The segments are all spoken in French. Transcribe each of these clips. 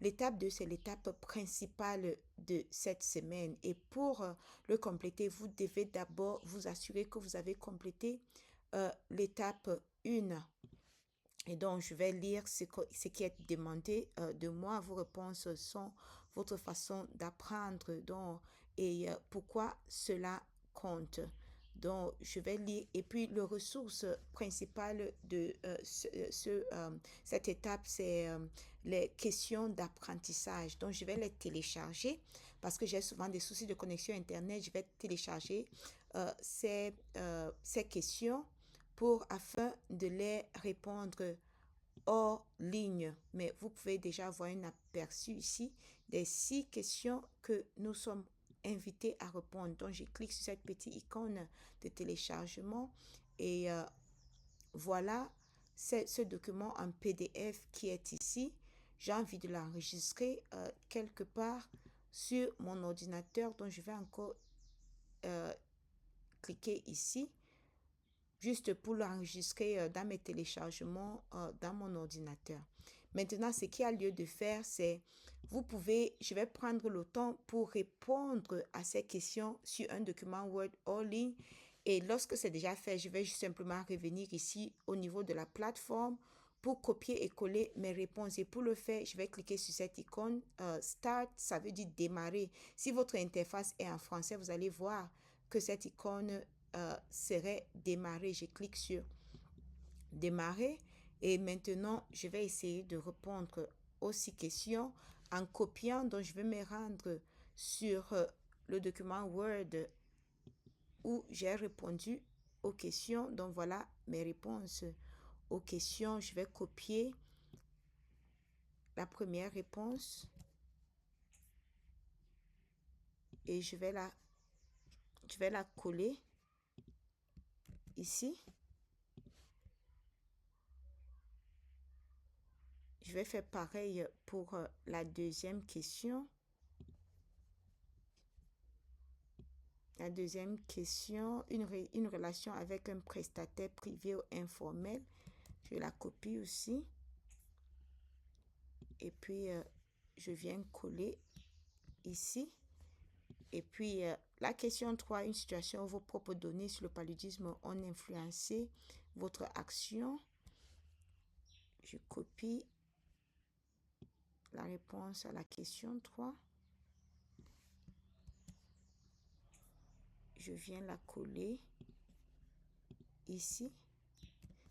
L'étape 2, c'est l'étape principale de cette semaine. Et pour le compléter, vous devez d'abord vous assurer que vous avez complété l'étape 1. Et donc, je vais lire ce qui est demandé de moi. Vos réponses sont votre façon d'apprendre et pourquoi cela compte. Donc, je vais lire. Et puis, le ressource principale de cette étape, c'est les questions d'apprentissage. Donc, je vais les télécharger parce que j'ai souvent des soucis de connexion Internet. Je vais télécharger ces questions afin de les répondre hors ligne. Mais vous pouvez déjà avoir un aperçu ici des 6 questions que nous sommes invités à répondre. Donc, je clique sur cette petite icône de téléchargement et voilà ce document en PDF qui est ici. J'ai envie de l'enregistrer quelque part sur mon ordinateur. Donc, je vais encore cliquer ici juste pour l'enregistrer dans mes téléchargements dans mon ordinateur. Maintenant, ce qu'il y a lieu de faire, c'est, je vais prendre le temps pour répondre à ces questions sur un document Word en ligne. Et lorsque c'est déjà fait, je vais juste simplement revenir ici au niveau de la plateforme pour copier et coller mes réponses. Et pour le faire, je vais cliquer sur cette icône Start, ça veut dire démarrer. Si votre interface est en français, vous allez voir que cette icône serait démarrer. Je clique sur démarrer et maintenant je vais essayer de répondre aux 6 questions en copiant. Donc je vais me rendre sur le document Word où j'ai répondu aux questions. Donc voilà mes réponses aux questions. Je vais copier la première réponse et je vais la coller ici. Je vais faire pareil pour la deuxième question. La deuxième question, une relation avec un prestataire privé ou informel. Je la copie aussi. Et puis, je viens coller ici. Et puis, la question 3, une situation où vos propres données sur le paludisme ont influencé votre action. Je copie la réponse à la question 3. Je viens la coller ici.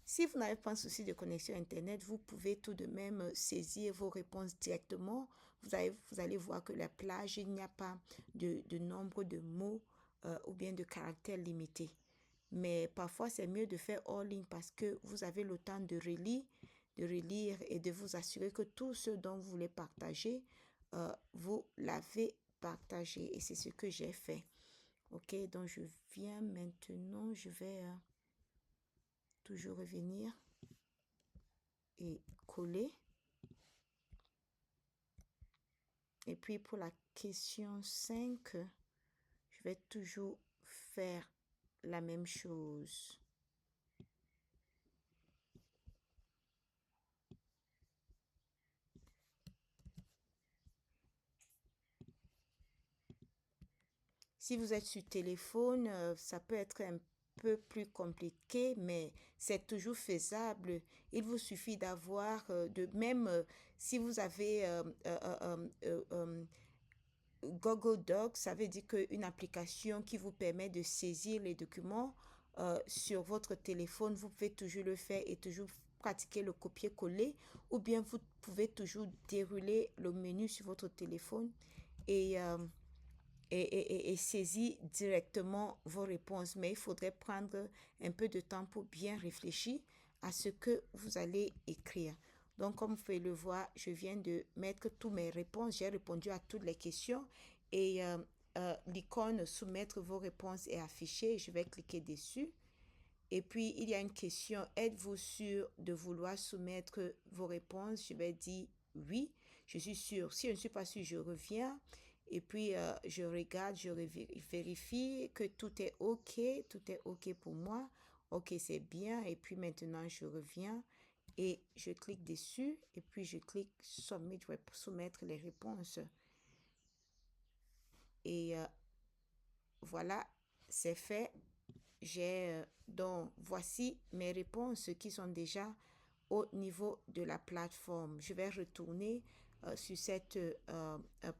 Si vous n'avez pas un souci de connexion Internet, vous pouvez tout de même saisir vos réponses directement. Vous allez voir que la plage, il n'y a pas de nombre de mots ou bien de caractères limités. Mais parfois, c'est mieux de faire hors ligne parce que vous avez le temps de relire et de vous assurer que tout ce dont vous voulez partager, vous l'avez partagé. Et c'est ce que j'ai fait. Ok, donc je viens maintenant, je vais toujours revenir et coller. Et puis pour la question 5, je vais toujours faire la même chose. Si vous êtes sur téléphone, ça peut être un peu plus compliqué, mais c'est toujours faisable. Il vous suffit d'avoir, même si vous avez Google Docs, ça veut dire qu'une application qui vous permet de saisir les documents sur votre téléphone, vous pouvez toujours le faire et toujours pratiquer le copier-coller, ou bien vous pouvez toujours dérouler le menu sur votre téléphone et saisir directement vos réponses. Mais il faudrait prendre un peu de temps pour bien réfléchir à ce que vous allez écrire. Donc, comme vous pouvez le voir, je viens de mettre toutes mes réponses. J'ai répondu à toutes les questions et l'icône soumettre vos réponses est affichée. Je vais cliquer dessus. Et puis, il y a une question, êtes-vous sûr de vouloir soumettre vos réponses? Je vais dire oui, je suis sûr. Si je ne suis pas sûr, je reviens. Et puis, je regarde, je vérifie que tout est OK pour moi. OK, c'est bien. Et puis maintenant, je reviens et je clique dessus et puis je clique Submit. Je vais soumettre les réponses. Et voilà, c'est fait. Donc, voici mes réponses qui sont déjà au niveau de la plateforme. Je vais retourner sur cette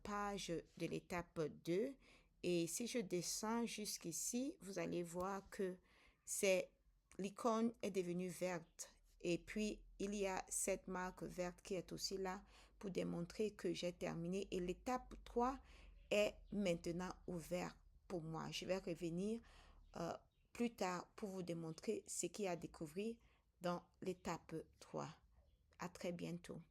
page de l'étape 2 et si je descends jusqu'ici, vous allez voir que l'icône est devenue verte et puis il y a cette marque verte qui est aussi là pour démontrer que j'ai terminé et l'étape 3 est maintenant ouverte pour moi. Je vais revenir euh, plus tard pour vous démontrer ce qu'il y a à découvrir dans l'étape 3. À très bientôt.